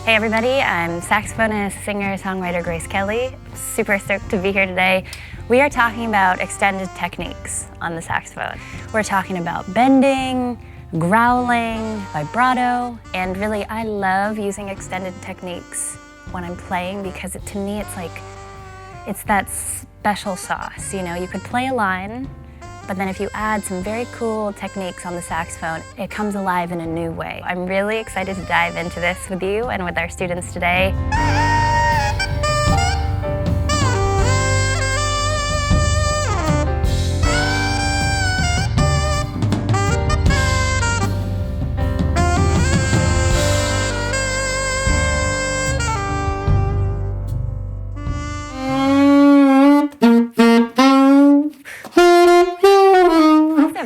Hey everybody, I'm saxophonist, singer, songwriter Grace Kelly. Super stoked to be here today. We are talking about extended techniques on the saxophone. We're talking about bending, growling, vibrato, and really I love using extended techniques when I'm playing because to me it's that special sauce, you know? You could play a line, but then if you add some very cool techniques on the saxophone, it comes alive in a new way. I'm really excited to dive into this with you and with our students today.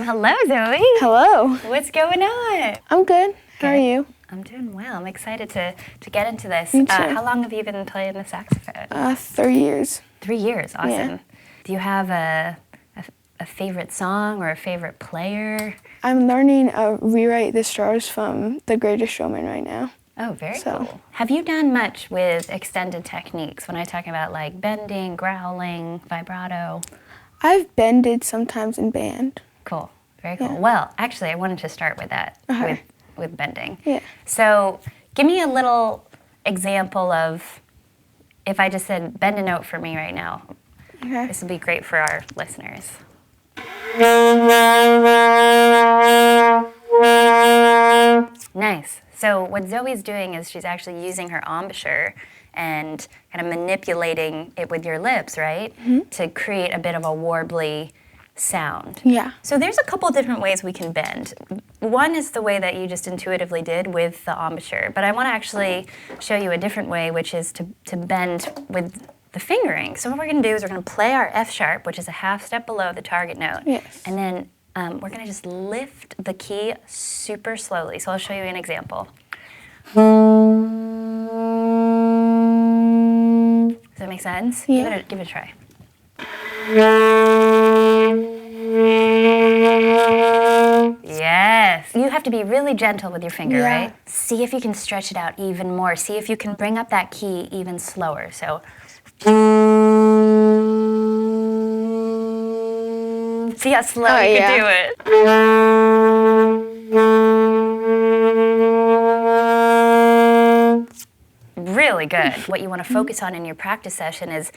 Hello, Zoe. Hello. What's going on? I'm good. How are you? I'm doing well. I'm excited to get into this. Me too. How long have you been playing the saxophone? 3 years. 3 years. Awesome. Yeah. Do you have a favorite song or a favorite player? I'm learning Rewrite the Stars from The Greatest Showman right now. Oh, very cool. Have you done much with extended techniques when I talk about like bending, growling, vibrato? I've bended sometimes in band. Cool. Very cool. Yeah. Well, actually, I wanted to start with that, with bending. Yeah. So give me a little example of, if I just said, bend a note for me right now. Okay. This will be great for our listeners. Nice. So what Zoe's doing is she's actually using her embouchure and kind of manipulating it with your lips, right? Mm-hmm. To create a bit of a warbly sound. Yeah. So there's a couple different ways we can bend. One is the way that you just intuitively did with the embouchure, but I want to actually show you a different way, which is to bend with the fingering. So what we're going to do is we're going to play our F sharp, which is a half step below the target note. Yes. And then we're going to just lift the key super slowly. So I'll show you an example. Does that make sense? Yeah. Give it a try. Yes. You have to be really gentle with your finger, right? See if you can stretch it out even more. See if you can bring up that key even slower. So, see how slow you can do it. Really good. What you want to focus on in your practice session is,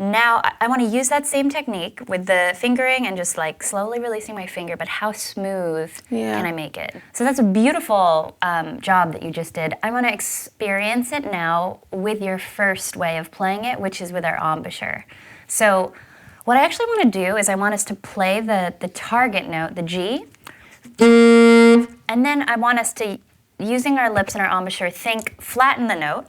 now I want to use that same technique with the fingering and just like slowly releasing my finger, but how smooth can I make it? So that's a beautiful job that you just did. I want to experience it now with your first way of playing it, which is with our embouchure. So what I actually want to do is I want us to play the target note, the G, and then I want us to, using our lips and our embouchure, flatten the note.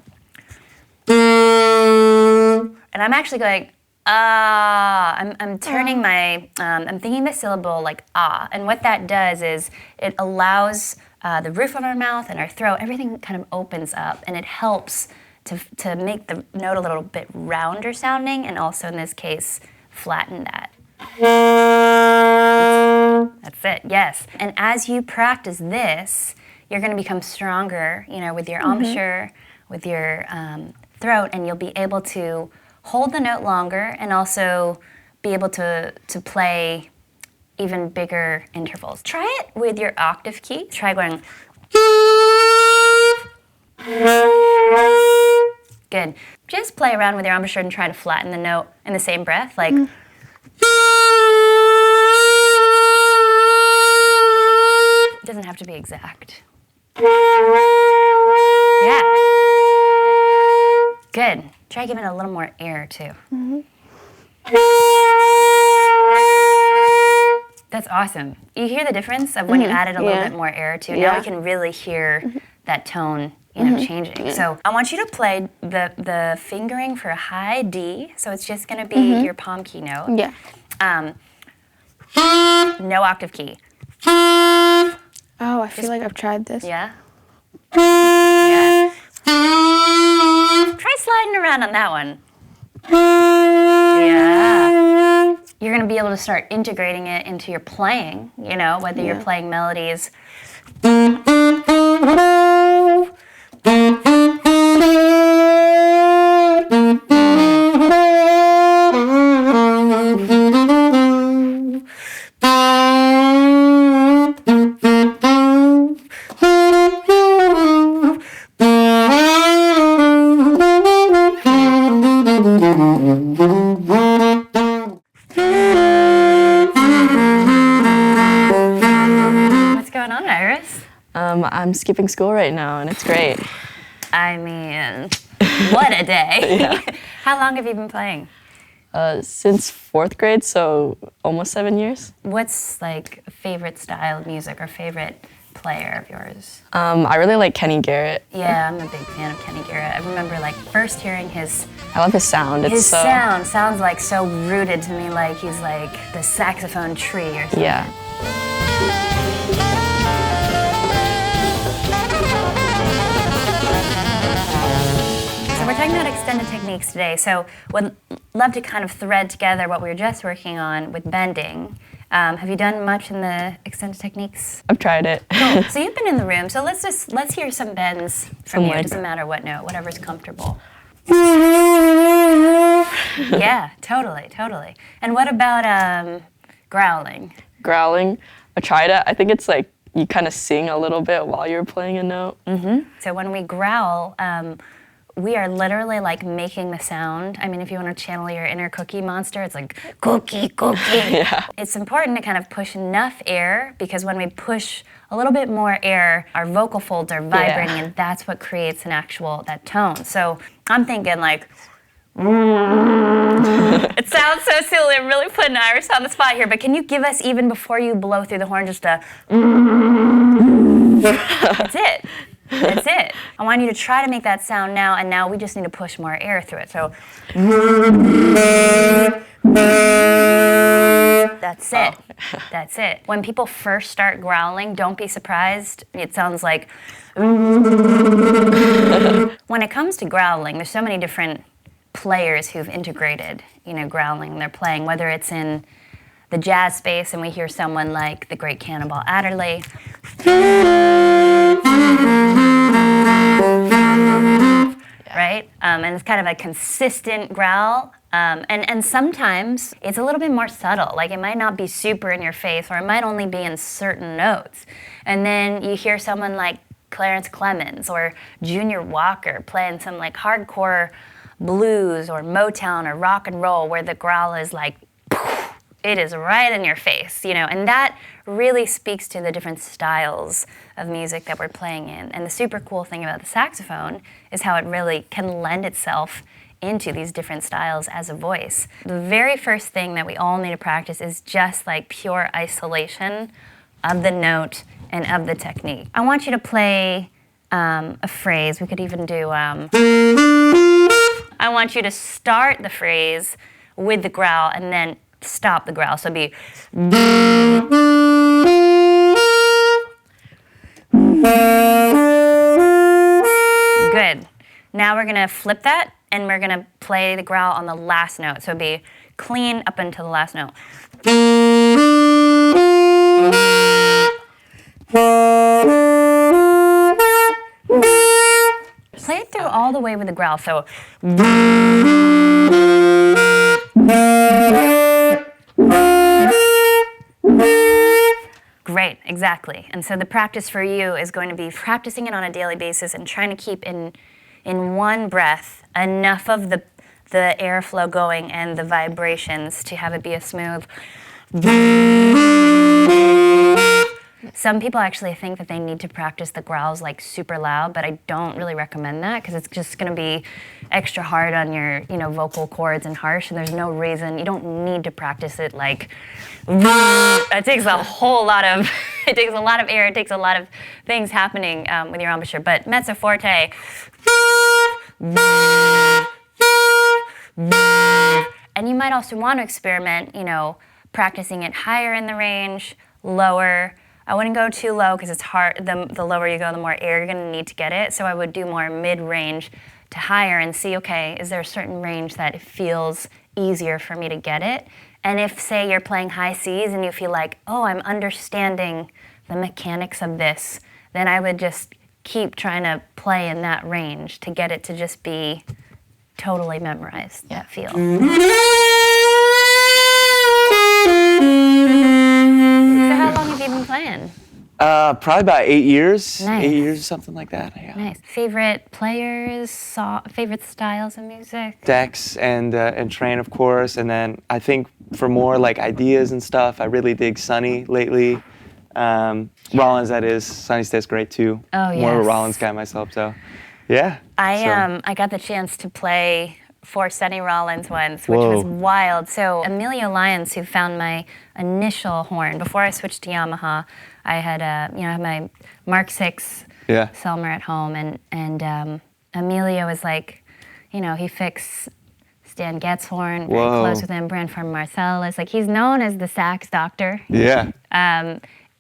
And I'm actually going, ah. I'm turning I'm thinking the syllable like ah. And what that does is it allows the roof of our mouth and our throat, everything kind of opens up, and it helps to make the note a little bit rounder sounding, and also in this case, flatten that. That's it, yes. And as you practice this, you're going to become stronger, you know, with your embouchure, with your throat, and you'll be able to hold the note longer and also be able to play even bigger intervals. Try it with your octave key. Try going. Good. Just play around with your embouchure and try to flatten the note in the same breath, like. It doesn't have to be exact. Yeah. Good. Try giving it a little more air, too. That's awesome. You hear the difference of when you added a little bit more air, too. Now we can really hear that tone, you know, changing. So I want you to play the fingering for a high D. So it's just going to be your palm key note. Yeah. No octave key. Oh, I feel like I've tried this. Yeah? Yeah. Try sliding around on that one. Yeah. You're going to be able to start integrating it into your playing, you know, whether you're playing melodies What's going on, Iris? I'm skipping school right now, and it's great. I mean, what a day. Yeah. How long have you been playing? Since 4th grade, so almost 7 years. What's like a favorite style of music or favorite player of yours? I really like Kenny Garrett. Yeah, I'm a big fan of Kenny Garrett. I remember like first hearing his I love his sound. his sound sounds like so rooted to me, like he's like the saxophone tree or something. Yeah. So we're talking about extended techniques today. So would love to kind of thread together what we were just working on with bending. Have you done much in the extended techniques? I've tried it. Cool. So you've been in the room. So let's hear some bends from you. It like- doesn't matter what note, whatever's comfortable. Yeah, totally. And what about growling? Growling, I tried it. I think it's like you kind of sing a little bit while you're playing a note. So when we growl, we are literally like making the sound. I mean, if you want to channel your inner cookie monster, it's like cookie. Yeah. It's important to kind of push enough air, because when we push a little bit more air, our vocal folds are vibrating, Yeah. and that's what creates that tone. So I'm thinking like, it sounds so silly. I'm really putting Iris on the spot here, but can you give us, even before you blow through the horn, just a That's it. That's it. I want you to try to make that sound now, and now we just need to push more air through it. So that's it. That's it. When people first start growling, don't be surprised. It sounds like when it comes to growling, there's so many different players who've integrated, growling in their playing, whether it's in the jazz space and we hear someone like the great Cannonball Adderley. Right? And it's kind of a consistent growl. And sometimes it's a little bit more subtle. Like it might not be super in your face, or it might only be in certain notes. And then you hear someone like Clarence Clemens or Junior Walker playing some like hardcore blues or Motown or rock and roll, where the growl is like, it is right in your face, and that really speaks to the different styles of music that we're playing in. And the super cool thing about the saxophone is how it really can lend itself into these different styles as a voice. The very first thing that we all need to practice is just like pure isolation of the note and of the technique. I want you to play a phrase. We could even do, I want you to start the phrase with the growl and then stop the growl. So be. Good. Now we're gonna flip that and we're gonna play the growl on the last note. So be clean up until the last note. Play it through all the way with the growl. So. Great, exactly. And so the practice for you is going to be practicing it on a daily basis and trying to keep in one breath enough of the airflow going and the vibrations to have it be a smooth. Some people actually think that they need to practice the growls like super loud, but I don't really recommend that, because it's just going to be extra hard on your, vocal cords and harsh, and there's no reason. You don't need to practice it like. It takes a whole lot of. It takes a lot of air. It takes a lot of things happening with your embouchure. But mezzo forte. And you might also want to experiment, practicing it higher in the range, lower. I wouldn't go too low, because it's hard. The lower you go, the more air you're going to need to get it. So I would do more mid-range to higher and see, okay, is there a certain range that it feels easier for me to get it? And if, say, you're playing high Cs and you feel like, oh, I'm understanding the mechanics of this, then I would just keep trying to play in that range to get it to just be totally memorized, that feel. So how long have you been playing? Probably about 8 years. Nice. 8 years or something like that. Yeah. Nice. Favorite players, favorite styles of music? Dex and Train, of course, and then I think for more like ideas and stuff, I really dig Sonny lately. Rollins, that is. Sonny Stitt's great too. Oh, More of a yes. Rollins guy myself, so yeah. I got the chance to play for Sonny Rollins once, which was wild. So Emilio Lyons, who found my initial horn before I switched to Yamaha, I had my Mark VI Selmer at home, and Emilio was like, he fixed Stan Getz horn, very close with him. Branford Marcellus, like he's known as the sax doctor. Yeah.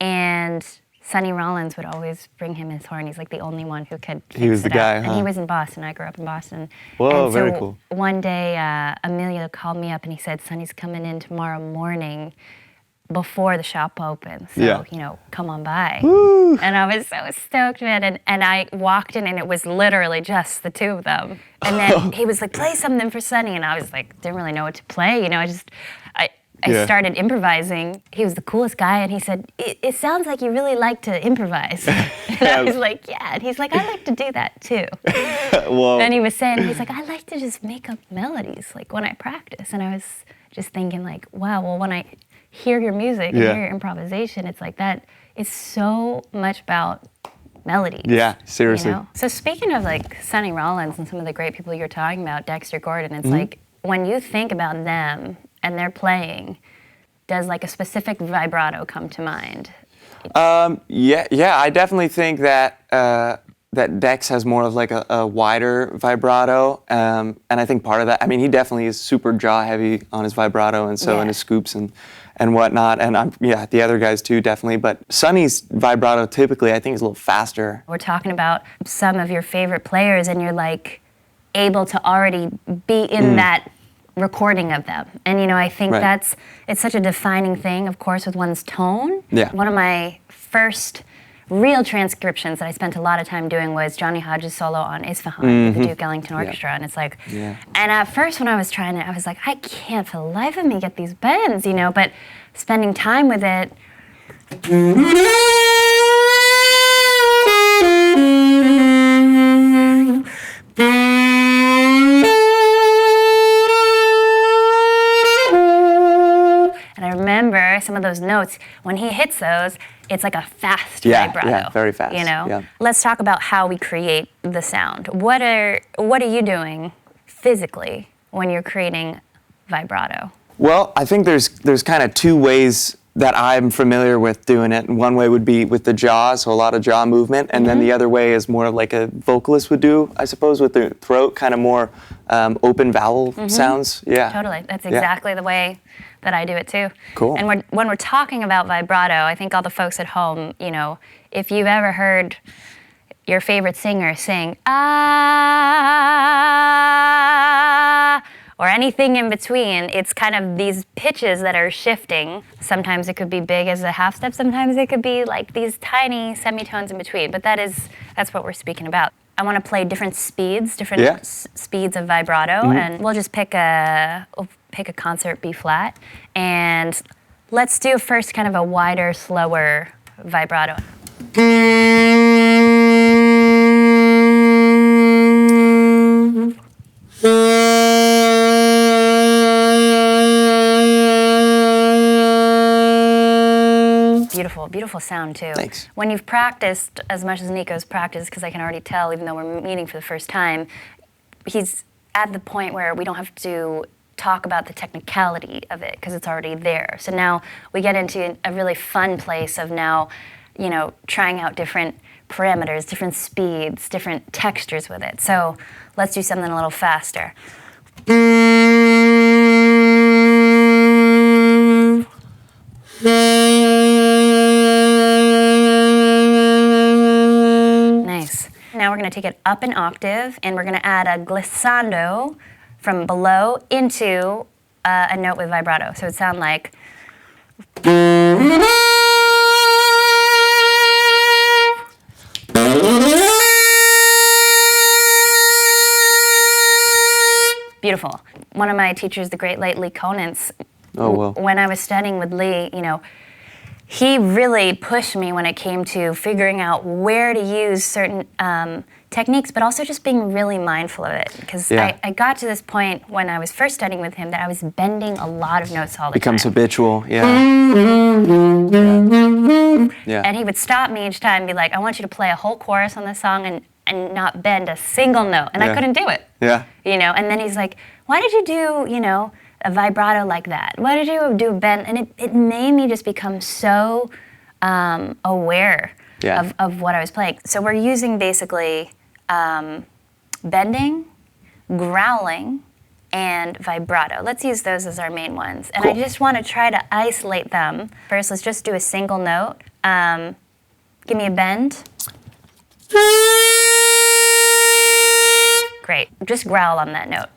And Sonny Rollins would always bring him his horn. He's like the only one who could fix He was the it guy, out. huh? And he was in Boston. I grew up in Boston. Whoa, and so very cool. One day, Emilio called me up and he said, Sonny's coming in tomorrow morning before the shop opens. So, come on by. Woo. And I was so stoked, man. And I walked in and it was literally just the two of them. And then he was like, play something for Sonny. And I was like, didn't really know what to play. I started improvising. He was the coolest guy, and he said, it sounds like you really like to improvise. And I was like, yeah. And he's like, I like to do that too. Whoa. And he was saying, he's like, I like to just make up melodies, like when I practice. And I was just thinking like, wow, well, when I hear your music and hear your improvisation, it's like that. It's so much about melodies. Yeah, seriously. So speaking of like Sonny Rollins and some of the great people you're talking about, Dexter Gordon, it's like when you think about them and they're playing, does like a specific vibrato come to mind? Yeah, I definitely think that that Dex has more of like a wider vibrato, and I think part of that, I mean, he definitely is super jaw heavy on his vibrato, and so in his scoops and whatnot, and the other guys too, definitely. But Sonny's vibrato typically, I think, is a little faster. We're talking about some of your favorite players, and you're like able to already be in that recording of them. And I think it's such a defining thing, of course, with one's tone. Yeah. One of my first real transcriptions that I spent a lot of time doing was Johnny Hodges' solo on Isfahan with the Duke Ellington Orchestra. And it's like, and at first when I was trying it, I was like, I can't for the life of me get these bends, but spending time with it, some of those notes, when he hits those, it's like a fast vibrato. Yeah, very fast. Yeah. Let's talk about how we create the sound. What are you doing physically when you're creating vibrato? Well, I think there's kind of two ways that I'm familiar with doing it. And one way would be with the jaw, so a lot of jaw movement, and then the other way is more like a vocalist would do, I suppose, with the throat, kind of more open vowel sounds. Yeah. Totally. That's exactly the way that I do it too. Cool. And when we're talking about vibrato, I think all the folks at home, if you've ever heard your favorite singer sing ah, or anything in between, it's kind of these pitches that are shifting. Sometimes it could be big as a half step, sometimes it could be like these tiny semitones in between, but that's what we're speaking about. I want to play different speeds, speeds of vibrato, and we'll just pick a concert B flat, and let's do first kind of a wider, slower vibrato. Beautiful, beautiful sound too. Thanks. When you've practiced as much as Nico's practiced, because I can already tell, even though we're meeting for the first time, he's at the point where we don't have to talk about the technicality of it because it's already there. So now we get into a really fun place of now, trying out different parameters, different speeds, different textures with it. So let's do something a little faster. Nice. Now we're going to take it up an octave, and we're going to add a glissando from below into a note with vibrato. So it sounds like. Beautiful. One of my teachers, the great late Lee Conants, when I was studying with Lee, he really pushed me when it came to figuring out where to use certain techniques, but also just being really mindful of it. Because I got to this point when I was first studying with him that I was bending a lot of notes all the Becomes time. habitual, yeah. And he would stop me each time and be like, I want you to play a whole chorus on this song and not bend a single note. And I couldn't do it. Yeah. You know, and then he's like, why did you do, you know, a vibrato like that? Why did you do a bend? And it made me just become so aware of what I was playing. So we're using basically bending, growling, and vibrato. Let's use those as our main ones. And I just want to try to isolate them. First, let's just do a single note. Give me a bend. Great. Just growl on that note.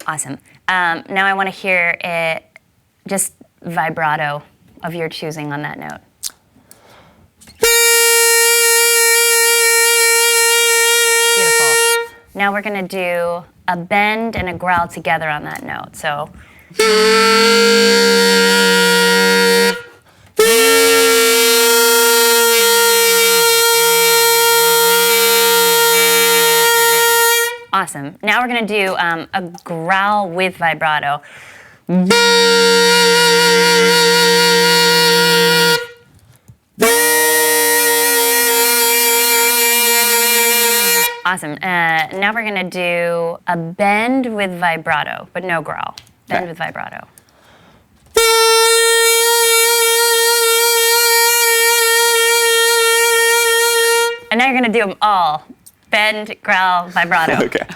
Awesome. Now I want to hear it, just vibrato of your choosing on that note. Beautiful. Now we're going to do a bend and a growl together on that note. So. Awesome. Now we're going to do a growl with vibrato. Awesome. Now we're going to do a bend with vibrato, but no growl. Bend with vibrato. And now you're going to do them all. Bend, growl, vibrato. Okay.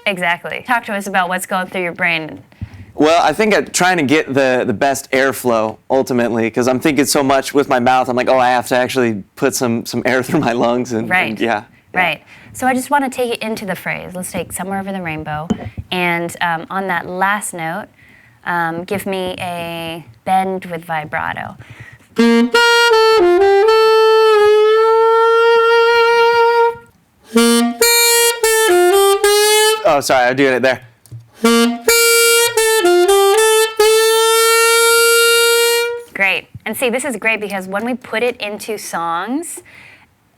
Exactly. Talk to us about what's going through your brain. Well, I think I'm trying to get the best airflow ultimately, because I'm thinking so much with my mouth. I'm like, oh, I have to actually put some air through my lungs, and Right. So I just want to take it into the phrase. Let's take Somewhere Over the Rainbow, and on that last note, give me a bend with vibrato. Oh, sorry, I'm doing it there. Great. And see, this is great because when we put it into songs,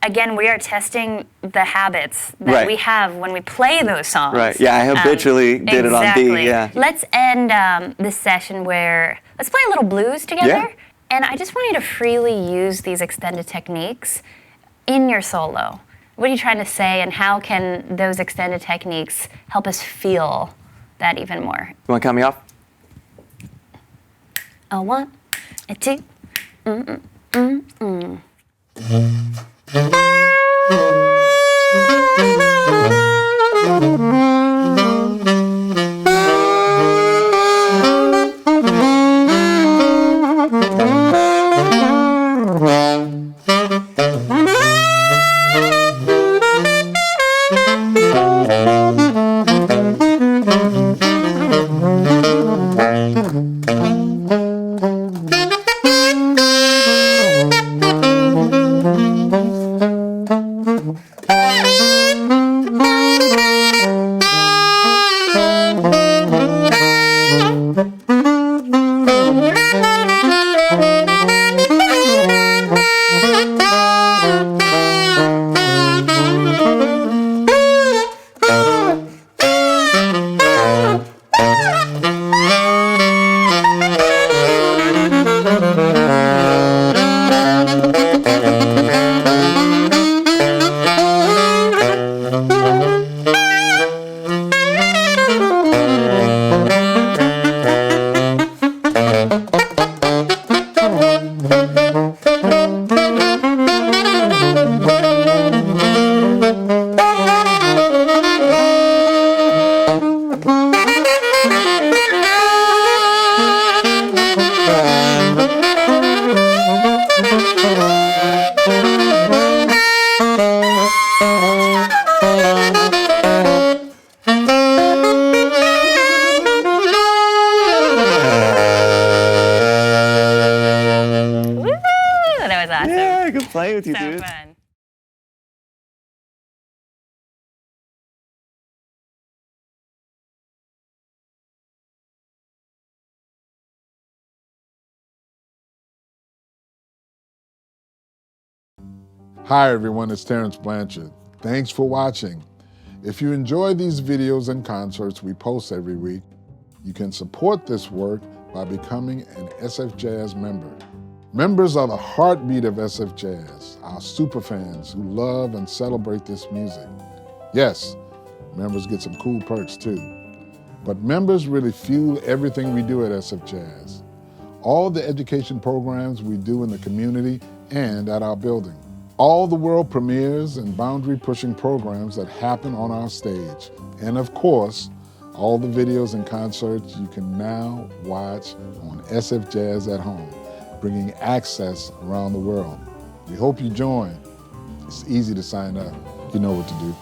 again, we are testing the habits that we have when we play those songs. Right, yeah, I habitually did it on D, yeah. Let's end this session where, let's play a little blues together. Yeah. And I just want you to freely use these extended techniques in your solo. What are you trying to say, and how can those extended techniques help us feel that even more? You want to cut me off? A one, a two, that was awesome. Yeah, good playing with you, So dude. fun. Hi everyone, it's Terrence Blanchard. Thanks for watching. If you enjoy these videos and concerts we post every week, you can support this work by becoming an SFJAZZ member. Members are the heartbeat of SFJAZZ, our superfans who love and celebrate this music. Yes, members get some cool perks too. But members really fuel everything we do at SFJAZZ. All the education programs we do in the community and at our building. All the world premieres and boundary-pushing programs that happen on our stage. And of course, all the videos and concerts you can now watch on SFJAZZ at home, bringing access around the world. We hope you join. It's easy to sign up. You know what to do.